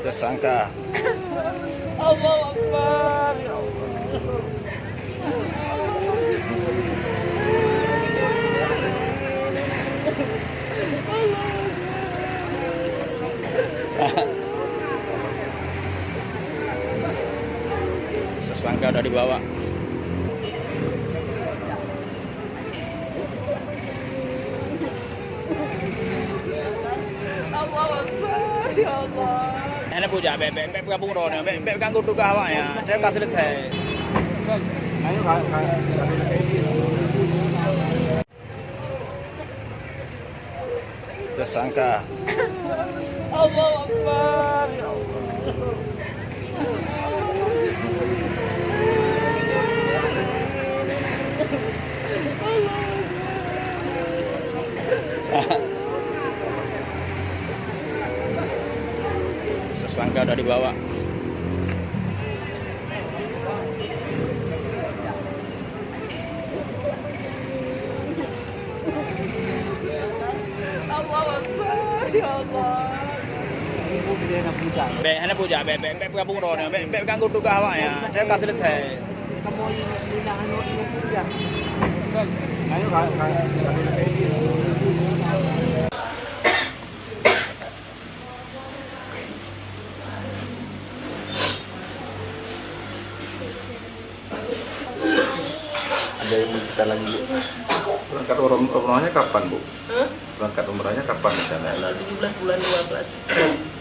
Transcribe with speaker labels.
Speaker 1: tersangka.
Speaker 2: Allahu Akbar, ya Allah.
Speaker 1: Tersangka udah dibawa.
Speaker 2: Allahu Akbar, ya Allah.
Speaker 1: Ini puja bebek gabung rono, bebek ganggu tugas awaknya. Saya kasih selesai.
Speaker 3: Ayo
Speaker 1: Tersangka.
Speaker 2: Allahu Akbar, ya Allah.
Speaker 1: Tersangka udah dibawa.
Speaker 2: Allahu Akbar, ya Allah.
Speaker 1: Ini puja bebek gabung rono, bebek ganggu tugas awaknya. Saya kasih selesai.
Speaker 3: Ayo ada yang kita lagi berangkat umrohnya kapan, Bu? Berangkat umrohnya kapan misalnya?
Speaker 2: 17 bulan 12.